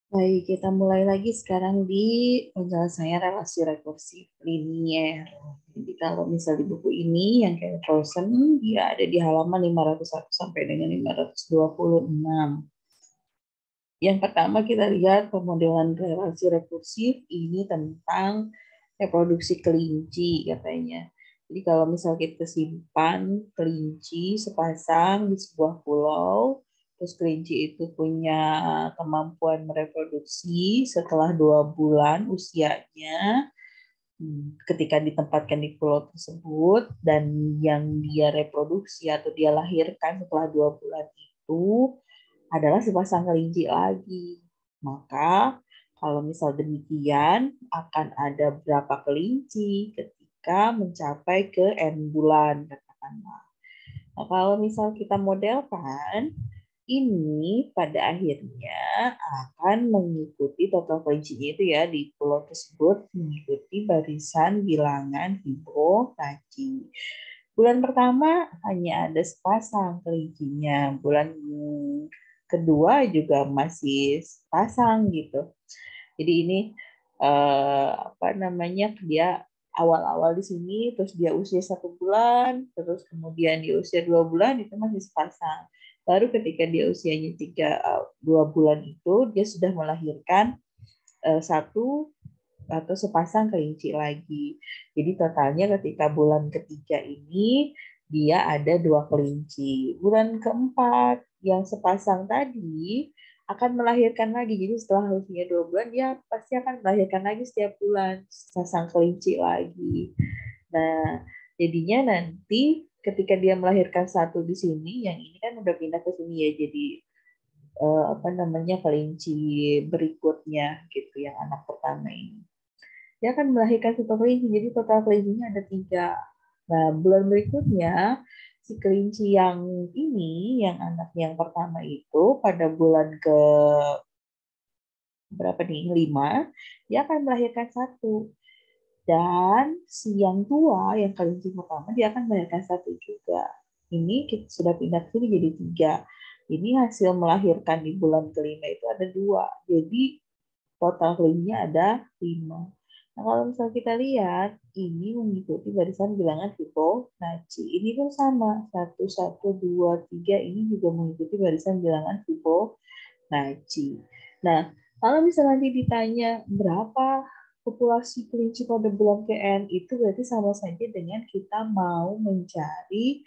Baik, kita mulai lagi sekarang di penjelasannya relasi rekursif linier. Jadi kalau misal di buku ini yang kayak Frozen, dia ada di halaman 501 sampai dengan 526. Yang pertama kita lihat pemodelan relasi rekursif ini tentang reproduksi kelinci katanya. Jadi kalau misal kita simpan kelinci sepasang di sebuah pulau, terus kelinci itu punya kemampuan mereproduksi setelah 2 bulan usianya, ketika ditempatkan di pulau tersebut, dan yang dia reproduksi atau dia lahirkan setelah 2 bulan itu adalah sepasang kelinci lagi. Maka kalau misal demikian akan ada berapa kelinci ketika mencapai ke N bulan katakanlah. Nah, kalau misal kita modelkan, ini pada akhirnya akan mengikuti total kelincinya itu ya di pulau tersebut mengikuti barisan bilangan Fibonacci. Bulan pertama hanya ada sepasang kelincinya, bulan kedua juga masih sepasang gitu. Jadi ini apa namanya, dia awal-awal di sini, terus dia usia 1 bulan, terus kemudian di usia 2 bulan itu masih sepasang. Baru ketika dia usianya 2 bulan itu dia sudah melahirkan satu atau sepasang kelinci lagi. Jadi totalnya ketika bulan ketiga ini dia ada 2 kelinci. Bulan keempat yang sepasang tadi akan melahirkan lagi. Jadi setelah usia 2 bulan dia pasti akan melahirkan lagi setiap bulan sepasang kelinci lagi. Nah, jadinya nanti ketika dia melahirkan satu di sini, yang ini kan udah pindah ke sini ya, jadi apa namanya, kelinci berikutnya gitu, yang anak pertama ini. Dia akan melahirkan satu kelinci, jadi total kelincinya ada 3. Nah, bulan berikutnya si kelinci yang ini, yang anak yang pertama itu pada bulan ke berapa nih, 5, dia akan melahirkan satu. Dan si yang tua, yang kelinci pertama, dia akan melahirkan satu juga. Ini kita sudah pindah ke sini jadi 3. Ini hasil melahirkan di bulan kelima itu ada 2. Jadi total kelincinya ada 5. Nah, kalau misalnya kita lihat, ini mengikuti barisan bilangan Fibonacci. Ini pun sama, 1, 1, 2, 3, ini juga mengikuti barisan bilangan Fibonacci. Nah, kalau misalnya nanti ditanya berapa populasi kelinci pada bulan KN, itu berarti sama saja dengan kita mau mencari,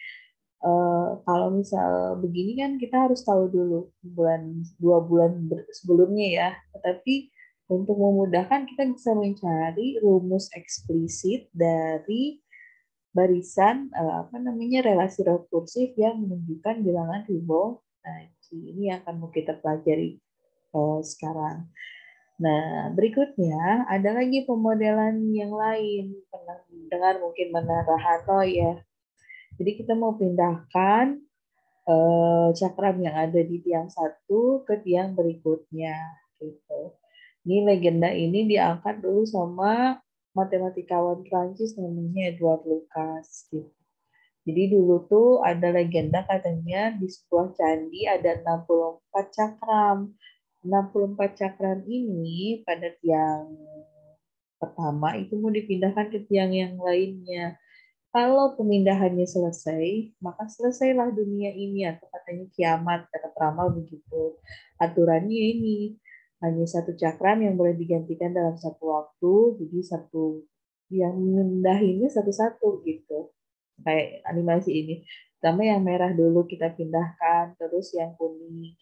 kalau misal begini kan kita harus tahu dulu 2 bulan sebelumnya ya. Tetapi untuk memudahkan kita bisa mencari rumus eksplisit dari barisan apa namanya, relasi rekursif yang menunjukkan bilangan Fibonacci. Ini yang akan kita pelajari sekarang. Nah, berikutnya ada lagi pemodelan yang lain. Pernah dengar mungkin menara Hanoi ya. Jadi kita mau pindahkan cakram yang ada di tiang satu ke tiang berikutnya. Gitu. Ini legenda ini diangkat dulu sama matematikawan Prancis namanya Edward Lucas. Gitu. Jadi dulu tuh ada legenda katanya di sebuah candi ada 64 cakram. 64 cakram ini pada tiang pertama itu mau dipindahkan ke tiang yang lainnya. Kalau pemindahannya selesai, maka selesailah dunia ini, atau katanya kiamat, kata peramal begitu. Aturannya ini, hanya satu cakram yang boleh digantikan dalam satu waktu, jadi satu yang mindahinnya satu-satu gitu. Kayak animasi ini. Pertama yang merah dulu kita pindahkan, terus yang kuning.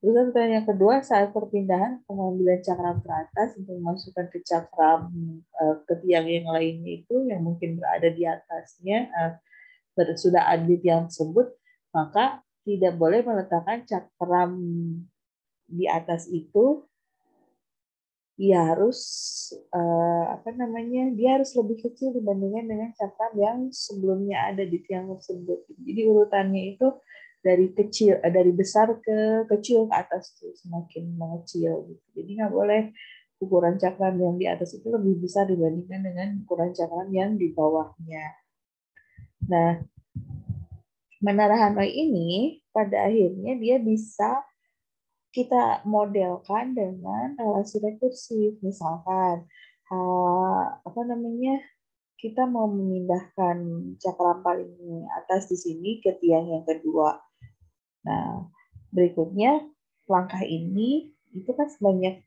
Terus pertanyaan kedua, saat perpindahan pengambilan cakram ke atas untuk memasukkan ke cakram ke tiang yang lainnya itu yang mungkin berada di atasnya, sudah ada di tiang tersebut, maka tidak boleh meletakkan cakram di atas itu. Dia harus apa namanya, dia harus lebih kecil dibandingkan dengan cakram yang sebelumnya ada di tiang tersebut. Jadi urutannya itu dari kecil, dari besar ke kecil ke atas tuh, semakin mengecil gitu. Jadi nggak boleh ukuran cakram yang di atas itu lebih besar dibandingkan dengan ukuran cakram yang di bawahnya. Nah, menara Hanoi ini pada akhirnya dia bisa kita modelkan dengan relasi rekursif. Misalkan kita mau memindahkan cakram paling atas di sini ke tiang yang kedua. Nah, berikutnya langkah ini itu kan sebanyak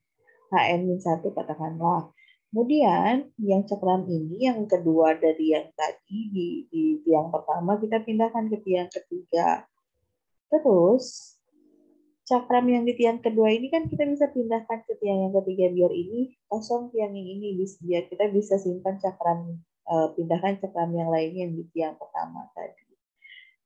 HN-1 katakanlah. Kemudian yang cakram ini yang kedua dari yang tadi di tiang pertama kita pindahkan ke tiang ketiga. Terus cakram yang di tiang kedua ini kan kita bisa pindahkan ke tiang yang ketiga biar ini kosong tiang yang ini biar kita bisa simpan cakram pindahkan cakram yang lainnya yang di tiang pertama tadi.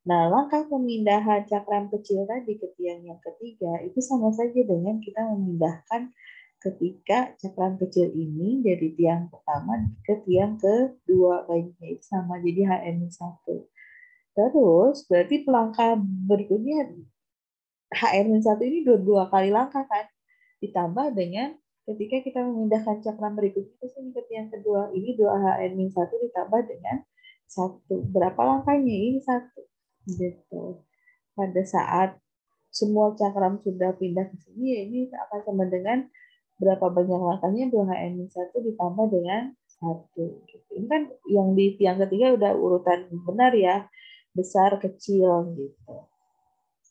Nah, langkah pemindahan cakram kecil tadi ke tiang yang ketiga itu sama saja dengan kita memindahkan ketika cakram kecil ini dari tiang pertama ke tiang kedua baiknya itu sama jadi HN1. Terus berarti langkah berikutnya HN1 ini dua kali langkah kan ditambah dengan ketika kita memindahkan cakram berikutnya ke sini ke tiang kedua ini 2HN-1 ditambah dengan 1. Berapa langkahnya? Ini 1. Gitu. Pada saat semua cakram sudah pindah ke sini, ya ini akan sama dengan berapa banyak langkahnya 2HN-1 ditambah dengan 1. Gitu. Ini kan yang di tiang ketiga udah urutan benar ya, besar, kecil gitu.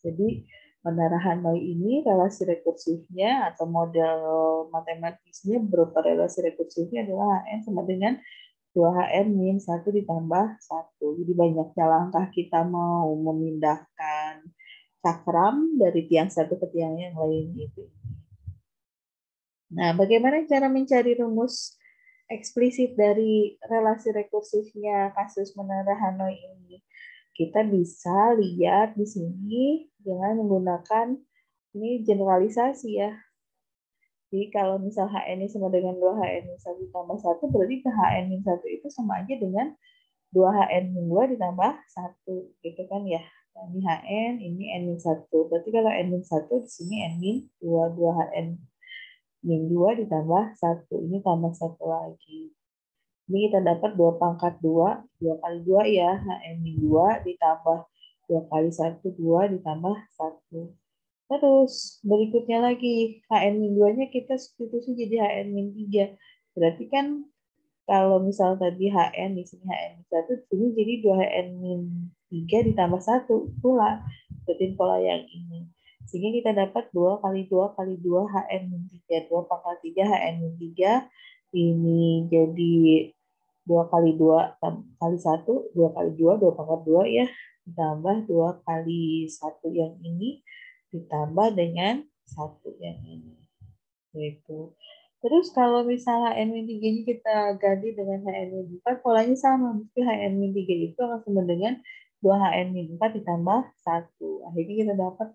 Jadi pendarahan Hanoi ini relasi rekursifnya atau model matematisnya berupa relasi rekursifnya adalah HN sama dengan 2HN-1 ditambah 1. Jadi banyaknya langkah kita mau memindahkan cakram dari tiang satu ke tiang yang lain gitu. Nah, bagaimana cara mencari rumus eksplisit dari relasi rekursifnya kasus menara Hanoi ini? Kita bisa lihat di sini dengan menggunakan ini generalisasi ya. Jadi kalau misal HN ini sama dengan 2HN-1 ditambah 1, berarti HN-1 itu sama aja dengan 2HN-2 ditambah 1. Gitu kan ya. Ini HN, ini N-1. Berarti kalau N-1 di sini N-2, 2HN-2 ditambah 1. Ini tambah 1 lagi. Ini kita dapat 2 pangkat 2, 2 kali 2 ya, HN-2 ditambah 2 kali 1, 2 ditambah 1. Terus berikutnya lagi, HN-2-nya kita substitusi jadi HN-3. Berarti kan kalau misal tadi HN, di sini HN-1, di sini jadi 2HN-3 ditambah 1 pula. Ikutin pola yang ini. Sehingga kita dapat 2 kali 2 kali 2 HN-3. 2 pangkat 3 HN-3. Ini jadi 2 kali 2 kali 1, 2 kali 2, 2 pangkat 2 ya. Ditambah 2 kali 1 yang ini, ditambah dengan 1 yang ini. Gitu. Terus kalau misalnya HN-3 ini kita ganti dengan HN-4, polanya sama. Mesti HN-3 itu akan sama dengan 2 HN-4 ditambah 1. Akhirnya kita dapat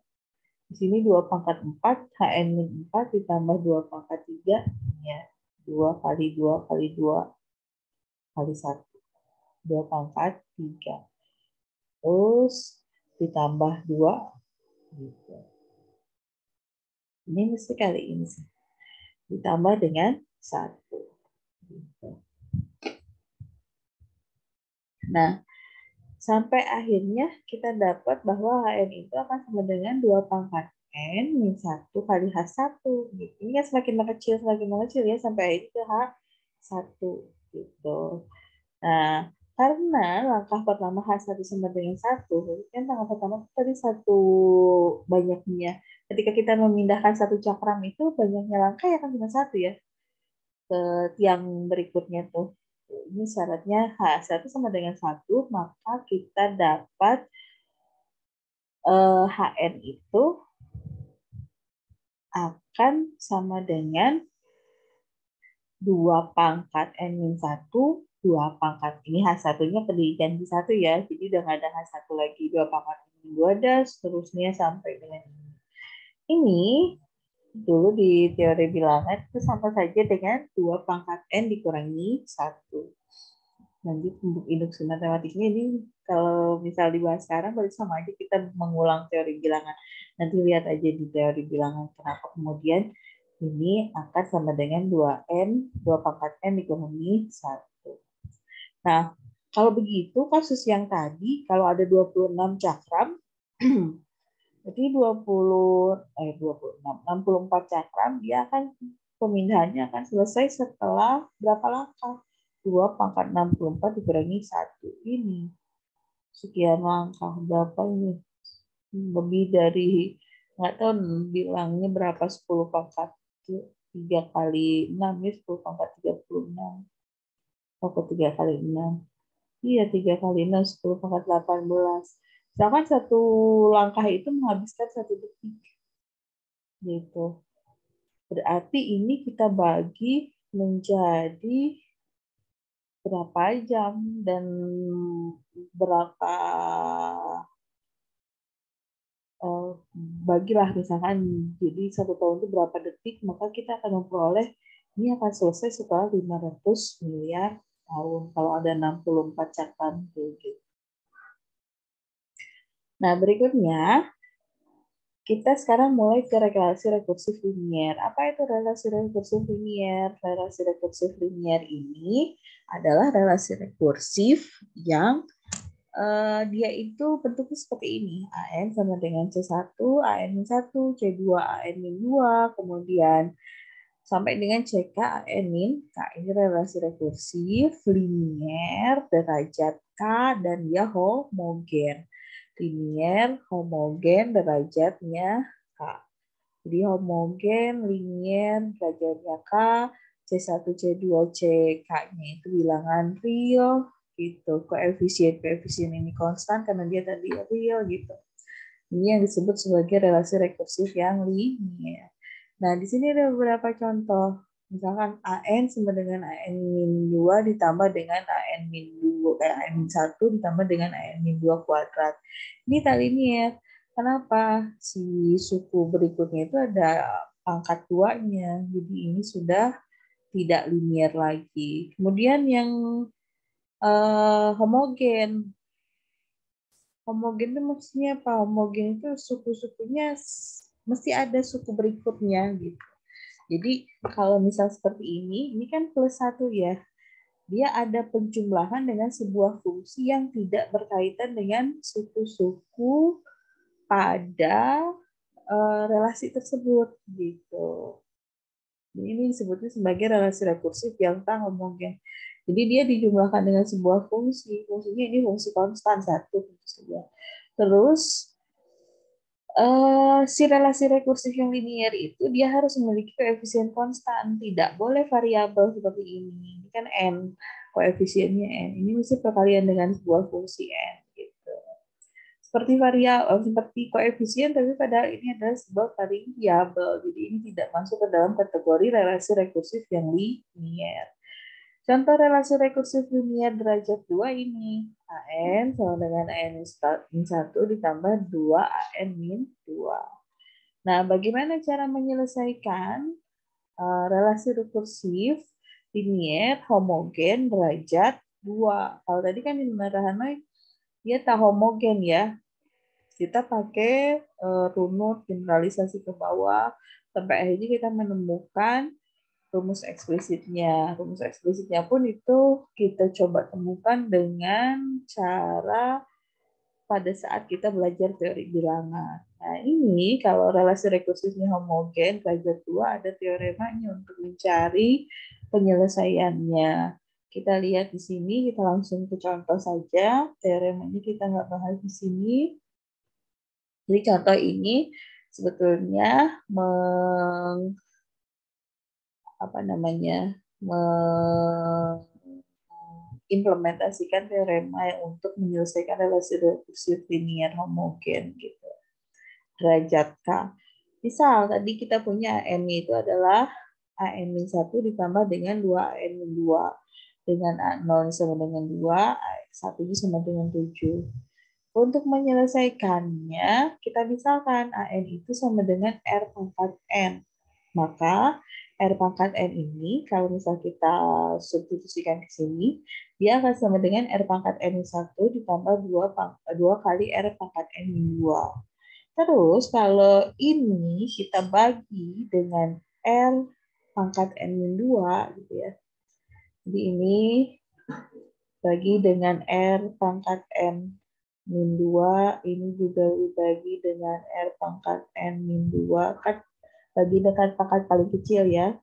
di sini 2 pangkat 4, HN-4 ditambah 2 pangkat 3, ya. 2 kali 2 kali 2 kali 1. 2 pangkat 3. Terus ditambah 2. Gitu. Ini mesti kali ini sih. Ditambah dengan 1. Gitu. Nah, sampai akhirnya kita dapat bahwa HN itu akan sama dengan 2 pangkat N min 1 kali H1. Gitu. Ini kan semakin mengecil ya, sampai akhirnya ke H1. Gitu. Nah, karena langkah pertama H1 sama dengan 1, kan langkah pertama tadi 1 banyaknya. Ketika kita memindahkan 1 cakram itu, banyaknya langkah ya kan cuma 1 ya. Ke tiang berikutnya tuh. Ini syaratnya H1 sama dengan 1, maka kita dapat HN itu akan sama dengan 2 pangkat N-1, 2 pangkat. Ini H1-nya diganti 1 ya, jadi udah nggak ada H1 lagi. 2 pangkat N-2 ada, seterusnya sampai dengan ini. Ini dulu di teori bilangan itu sama saja dengan 2 pangkat N dikurangi 1. Nanti untuk induksi matematiknya ini kalau misal dibahas sekarang berarti sama aja kita mengulang teori bilangan. Nanti lihat aja di teori bilangan kenapa kemudian ini akan sama dengan 2N, 2 pangkat N dikurangi 1. Nah, kalau begitu kasus yang tadi, kalau ada 26 cakram, Jadi 64 cakram, dia akan pemindahannya akan selesai setelah berapa langkah? 2 pangkat 64 dikurangi 1. Ini. Sekian langkah. Berapa ini? Lebih dari, nggak tahu bilangnya berapa, 10 pangkat 3 kali 6, ya 10 pangkat 36. Pangkat 3 kali 6. Iya, 3 kali 6, 10 pangkat 18. Sedangkan satu langkah itu menghabiskan 1 detik. Gitu. Berarti ini kita bagi menjadi berapa jam dan berapa, bagilah misalkan jadi 1 tahun itu berapa detik, maka kita akan memperoleh ini akan selesai setelah 500 miliar tahun kalau ada 64 cakram gitu. Nah, berikutnya kita sekarang mulai ke relasi rekursif linier. Apa itu relasi rekursif linier? Relasi rekursif linier ini adalah relasi rekursif yang dia itu bentuknya seperti ini. AN sama dengan C1, AN-1, C2, AN-2, kemudian sampai dengan CK, AN-K. Ini relasi rekursif, linier, derajat K, dan dia homogen. Linier, homogen, derajatnya K. Jadi homogen, linier, derajatnya K, C1, C2, CK-nya itu bilangan real, gitu. Koefisien ini konstan karena dia tadi real, gitu. Ini yang disebut sebagai relasi rekursif yang linier. Nah, di sini ada beberapa contoh. Misalkan AN sama dengan AN-2 ditambah dengan AN-2, AN-1 ditambah dengan AN-2 kuadrat. Ini tak linier. Kenapa? Si suku berikutnya itu ada pangkat 2-nya. Jadi ini sudah tidak linier lagi. Kemudian yang homogen. Homogen itu maksudnya apa? Homogen itu suku-sukunya mesti ada suku berikutnya gitu. Jadi kalau misal seperti ini kan +1 ya. Dia ada penjumlahan dengan sebuah fungsi yang tidak berkaitan dengan suku-suku pada relasi tersebut gitu. Jadi ini disebutnya sebagai relasi rekursif yang tak homogen. Jadi dia dijumlahkan dengan sebuah fungsi. Fungsinya ini fungsi konstan 1. Terus si relasi rekursif yang linier itu dia harus memiliki koefisien konstan, tidak boleh variabel seperti ini. Ini kan n, koefisiennya n. Ini mesti perkalian dengan sebuah fungsi n. Gitu. Seperti variabel, seperti koefisien, tapi padahal ini adalah sebuah variabel. Jadi ini tidak masuk ke dalam kategori relasi rekursif yang linier. Contoh relasi rekursif linier derajat 2 ini. AN sama dengan AN-1 ditambah 2 AN-2. Nah, bagaimana cara menyelesaikan relasi rekursif linier homogen derajat 2? Kalau tadi kan di Hanoi dia tak homogen ya. Kita pakai runut generalisasi ke bawah sampai akhirnya kita menemukan rumus eksplisitnya. Rumus eksplisitnya pun itu kita coba temukan dengan cara pada saat kita belajar teori bilangan. Nah, ini kalau relasi rekursifnya homogen, derajat 2 ada teoremanya untuk mencari penyelesaiannya. Kita lihat di sini, kita langsung ke contoh saja. Teoremanya kita nggak bahas di sini. Jadi contoh ini sebetulnya mengimplementasikan teorema untuk menyelesaikan relasi rekursif linier homogen gitu. Derajat K. Misal tadi kita punya AN itu adalah AN-1 ditambah dengan 2 AN-2 dengan A0 sama dengan 2, A1 sama dengan 7. Untuk menyelesaikannya, kita misalkan AN itu sama dengan R pangkat N. Maka R pangkat N ini, kalau misal kita substitusikan ke sini, dia akan sama dengan R pangkat N-1 ditambah 2 kali R pangkat N-2. Terus kalau ini kita bagi dengan R pangkat N-2, gitu ya. Jadi ini bagi dengan R pangkat N min 2 ini juga dibagi dengan R pangkat N min 2, kan bagi dengan pangkat paling kecil ya.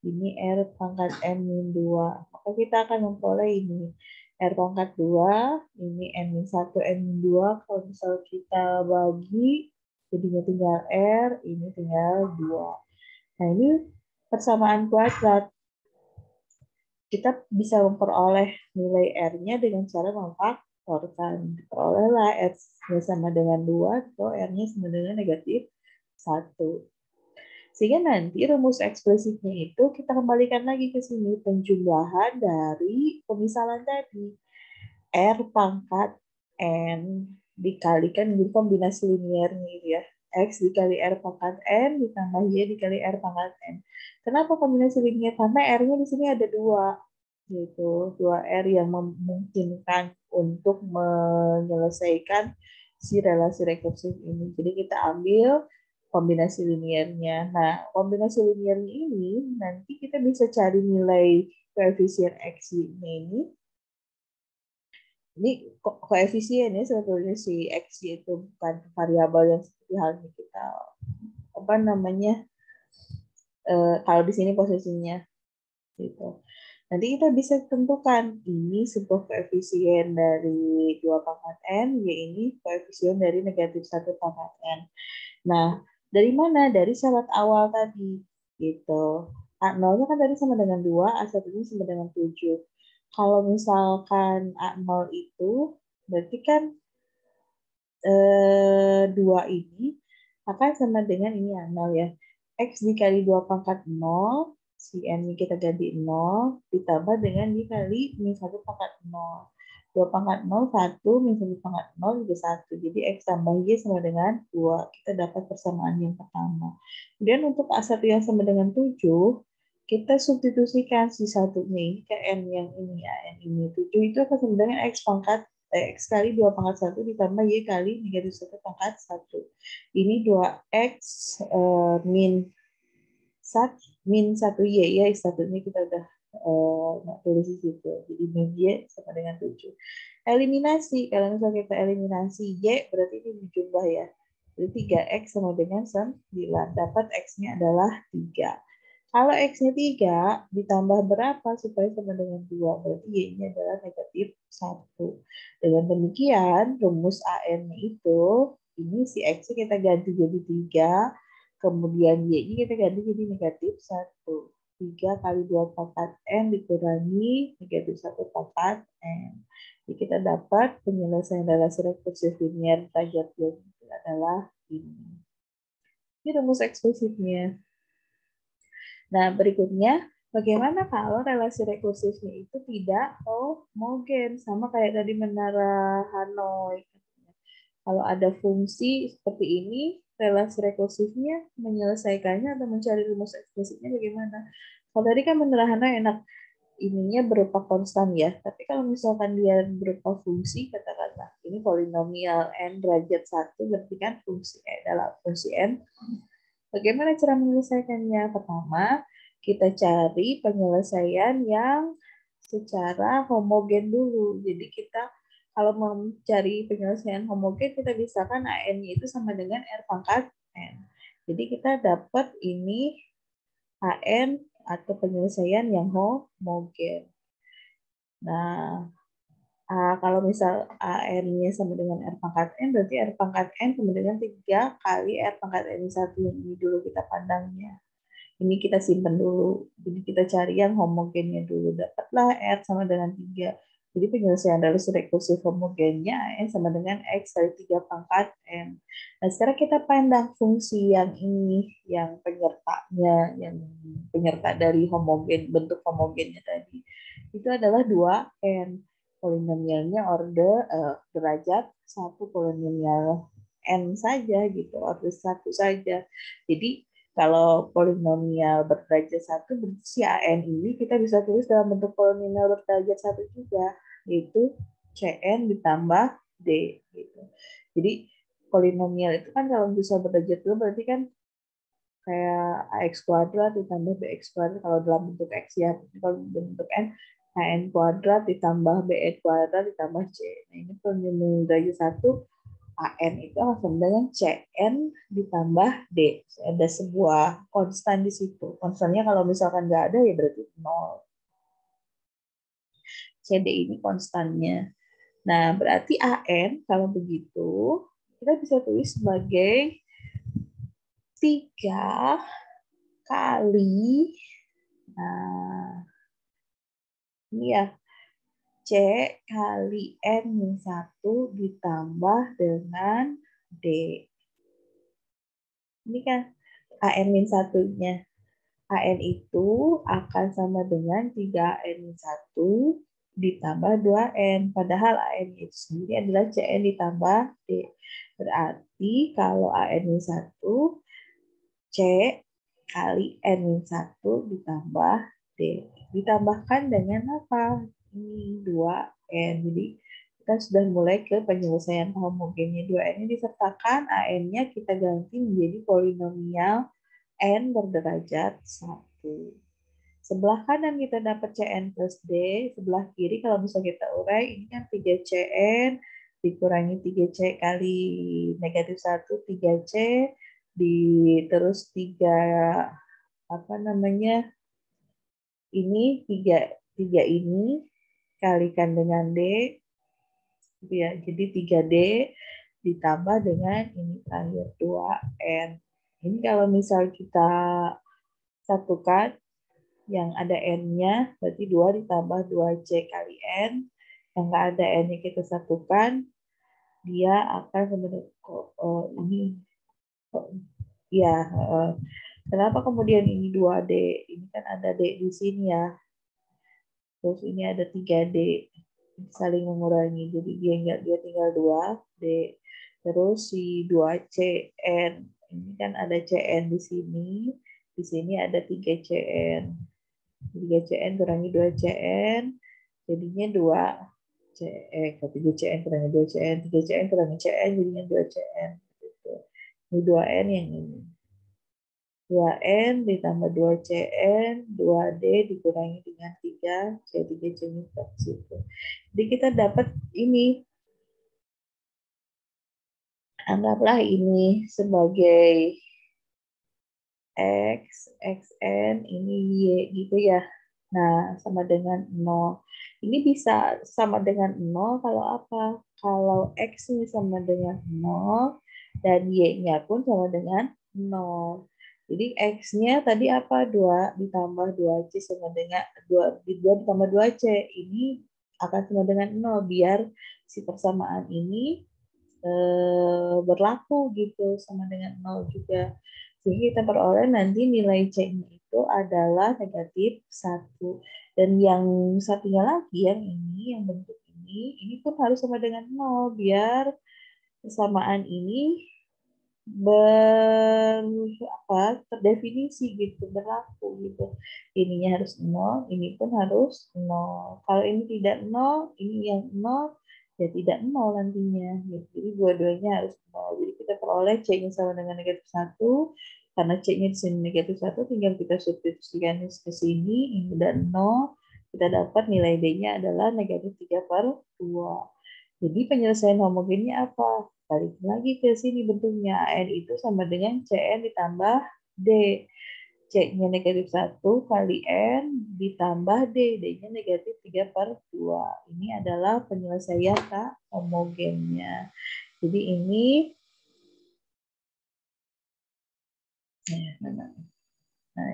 Ini R pangkat N min 2. Maka kita akan memperoleh ini. R pangkat 2, ini N min 1, N min 2. Kalau misal kita bagi, jadinya tinggal R, ini tinggal 2. Nah, ini persamaan kuadrat. Kita bisa memperoleh nilai R-nya dengan cara memfaktorkan. Diperolehlah R-nya sama dengan 2 atau R-nya sama dengan negatif 1. Sehingga nanti rumus eksplisitnya itu kita kembalikan lagi ke sini. Penjumlahan dari pemisalan tadi. R pangkat N dikalikan dengan kombinasi linearnya ya. X dikali R pangkat N ditambah Y dikali R pangkat N. Kenapa kombinasi linear? Karena R-nya di sini ada 2. Yaitu 2R yang memungkinkan untuk menyelesaikan si relasi rekursif ini. Jadi kita ambil kombinasi linearnya. Nah, kombinasi linearnya ini nanti kita bisa cari nilai koefisien X-nya ini. Ini koefisien ya, sebetulnya si X itu bukan variabel yang seperti halnya kita kalau di sini posisinya gitu. Nanti kita bisa tentukan ini sebuah koefisien dari 2 pangkat N, Y ini koefisien dari negatif 1 pangkat N. Nah, dari mana? Dari syarat awal tadi. Gitu. A0-nya kan tadi sama dengan 2, A1-nya sama dengan 7. Kalau misalkan A0 itu, berarti kan 2 ini akan sama dengan ini A0 ya. X dikali 2 pangkat 0, si N kita ganti 0, ditambah dengan dikali min 1 pangkat 0. 2 pangkat 0, 1, min 1 pangkat 0 juga 1. Jadi X tambah Y sama dengan 2. Kita dapat persamaan yang pertama. Kemudian untuk A1 yang sama dengan 7, kita substitusikan si satunya ini ke N yang ini ya. N ini 7 itu akan sama dengan X pangkat X kali 2 pangkat 1 ditambah Y kali negatif 1 pangkat 1. Ini 2X min 1Y ya, satunya kita udah tulis di situ. Jadi min Y sama dengan 7. Eliminasi, kalau misalnya kita eliminasi Y berarti ini dijumlah ya. Jadi 3X sama dengan 9. Dapat X-nya adalah 3. Kalau X-nya 3 ditambah berapa supaya sama dengan 2? Berarti Y-nya adalah negatif 1. Dengan demikian, rumus AN-nya itu, ini si X-nya kita ganti jadi 3, kemudian Y-nya kita ganti jadi negatif 1. 3 kali 2 pangkat N dikurangi negatif 1 pangkat N. Jadi kita dapat penyelesaian relasi rekursif linear derajat yang adalah ini. Ini rumus eksplisitnya. Nah, berikutnya, bagaimana kalau relasi rekursifnya itu tidak homogen, sama kayak tadi menara Hanoi. Kalau ada fungsi seperti ini, relasi rekursifnya menyelesaikannya atau mencari rumus eksplisitnya bagaimana? Kalau tadi kan menara Hanoi enak, ininya berupa konstan ya, tapi kalau misalkan dia berupa fungsi, katakanlah ini polinomial N derajat 1, berarti kan fungsi dalam fungsi N. Bagaimana cara menyelesaikannya? Pertama, kita cari penyelesaian yang secara homogen dulu. Jadi kita kalau mau mencari penyelesaian homogen, kita bisa kan AN-nya itu sama dengan R pangkat N. Jadi kita dapat ini AN atau penyelesaian yang homogen. Nah, kalau misal AN-nya sama dengan R pangkat N, berarti R pangkat N sama dengan 3 kali R pangkat N1 yang ini dulu kita pandangnya. Ini kita simpan dulu. Jadi kita cari yang homogennya dulu. Dapatlah R sama dengan 3. Jadi penyelesaian relasi rekursif homogennya N sama dengan X kali 3 pangkat N. Nah, sekarang kita pandang fungsi yang ini, yang penyertanya, yang penyerta dari homogen, bentuk homogennya tadi. Itu adalah 2N. Polinomialnya derajat 1, polinomial N saja gitu, order 1 saja. Jadi kalau polinomial berderajat 1, si AN ini kita bisa tulis dalam bentuk polinomial berderajat 1 juga, yaitu CN ditambah D. Gitu. Jadi polinomial itu kan kalau bisa berderajat 2 berarti kan kayak AX kuadrat ditambah BX kuadrat kalau dalam bentuk X ya. Kalau bentuk N AN kuadrat ditambah BN kuadrat ditambah C. Nah, ini polinoma derajat 1, AN itu akan sama dengan CN ditambah D. Ada sebuah konstan di situ. Konstannya kalau misalkan nggak ada ya berarti 0. CD ini konstannya. Nah, berarti AN kalau begitu kita bisa tulis sebagai 3 kali, nah ini ya, C kali N-1 ditambah dengan D. Ini kan AN-1-nya. AN itu akan sama dengan 3N-1 ditambah 2N. Padahal AN itu sendiri adalah CN ditambah D. Berarti kalau AN-1 C kali N-1 ditambah D. Ditambahkan dengan apa? Ini 2N. Jadi kita sudah mulai ke penyelesaian homogennya. 2N ini disertakan, AN-nya kita ganti menjadi polinomial N berderajat 1. Sebelah kanan kita dapat CN plus D, sebelah kiri kalau misalnya kita urai, ini kan 3CN dikurangi 3C kali negatif 1, 3C, terus 3, apa namanya, ini 3 ini kalikan dengan D, ya, jadi 3D ditambah dengan ini terakhir 2N. Ini kalau misal kita satukan, yang ada N-nya, berarti 2 ditambah 2C kali N. Yang nggak ada N-nya kita satukan, dia akan sebenarnya, ini, ya, kenapa kemudian ini 2D? Ini kan ada D di sini ya. Terus ini ada 3D. Saling mengurangi. Jadi dia tinggal 2D. Terus si 2CN. Ini kan ada CN di sini. Di sini ada 3CN. 3CN kurangi 2CN, jadinya 3CN kurangi 2CN, 3CN kurangi CN, jadinya 2CN. Gitu. Ini 2N yang ini. 2N ditambah 2CN, 2D dikurangi dengan 3, C3C minus situ. Jadi kita dapat ini, anggaplah ini sebagai X, XN, ini Y gitu ya. Nah, sama dengan 0. Ini bisa sama dengan 0 kalau apa? Kalau X ini sama dengan 0 dan Y-nya pun sama dengan 0. Jadi X-nya tadi apa? 2 ditambah 2C sama dengan 2 ditambah 2C. Ini akan sama dengan 0 biar si persamaan ini berlaku gitu sama dengan 0 juga. Jadi kita peroleh nanti nilai C-nya itu adalah negatif 1. Dan yang satunya lagi, yang ini, yang bentuk ini pun harus sama dengan 0 biar persamaan ini terdefinisi gitu, berlaku gitu. Ininya harus 0, ini pun harus 0. Kalau ini tidak 0, ini yang 0, ya tidak 0 nantinya. Gitu. Jadi dua-duanya harus 0. Jadi kita peroleh C-nya sama dengan negatif 1. Karena C-nya di sini negatif 1, tinggal kita substitusikan ke sini, ini udah 0. Kita dapat nilai D-nya adalah negatif 3/2. Jadi penyelesaian homogennya apa? Balik lagi ke sini bentuknya. N itu sama dengan Cn ditambah D. C-nya negatif 1 kali N ditambah D. D-nya negatif 3/2. Ini adalah penyelesaian homogennya. Jadi ini, nah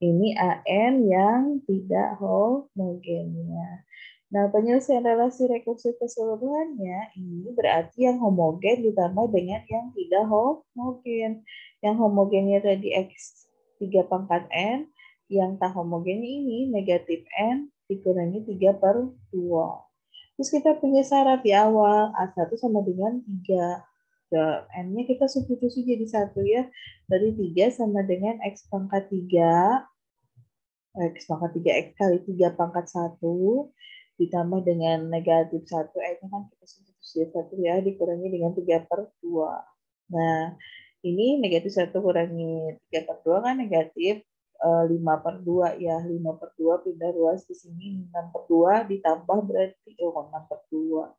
ini AN yang tidak homogennya. Nah, penyelesaian relasi rekursi keseluruhannya ini berarti yang homogen ditambah dengan yang tidak homogen. Yang homogennya tadi X3 pangkat N, yang tak homogennya ini negatif N dikurangi 3/2. Terus kita punya syarat di awal, A1 sama dengan 3. N-nya kita substitusi jadi 1 ya. Dari 3 sama dengan X pangkat 3, X pangkat 3X kali 3 pangkat 1 ditambah dengan negatif 1, X-nya kan kita substitusi 1 ya, dikurangi dengan 3/2. Nah, ini negatif 1 kurangi 3/2 kan negatif 5/2 ya. 5/2 pindah ruas di sini. 6/2 ditambah berarti 6/2.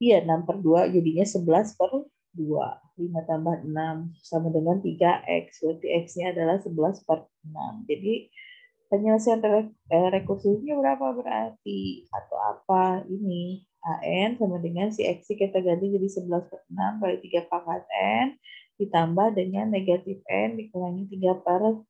Iya, 6/2 jadinya 11/2. 5 tambah 6 sama dengan 3X. Berarti X-nya adalah 11/6. Jadi penyelesaian rekursifnya berapa berarti? Atau apa? Ini. AN sama dengan si X kita ganti jadi 11/6 kali 3 pangkat N ditambah dengan negatif N dikurangi 3/2.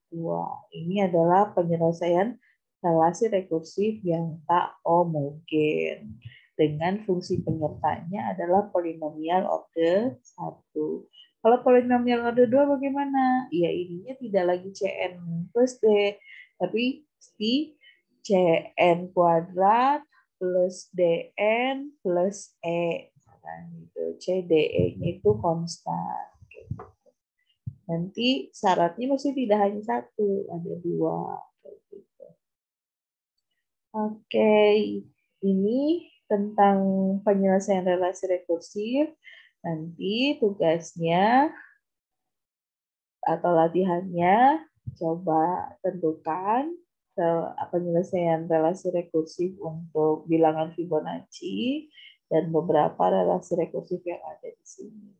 Ini adalah penyelesaian relasi rekursif yang tak homogen dengan fungsi penyertanya adalah polinomial order 1. Kalau polinomial order 2 bagaimana? Ya ininya tidak lagi Cn plus D, tapi si Cn kuadrat plus Dn plus E. Nah, gitu. CDE-nya itu konstan. Nanti syaratnya masih tidak hanya satu, ada 2. Oke, ini tentang penyelesaian relasi rekursif. Nanti tugasnya atau latihannya coba tentukan penyelesaian relasi rekursif untuk bilangan Fibonacci dan beberapa relasi rekursif yang ada di sini.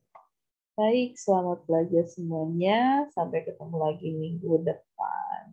Baik, selamat belajar semuanya. Sampai ketemu lagi minggu depan.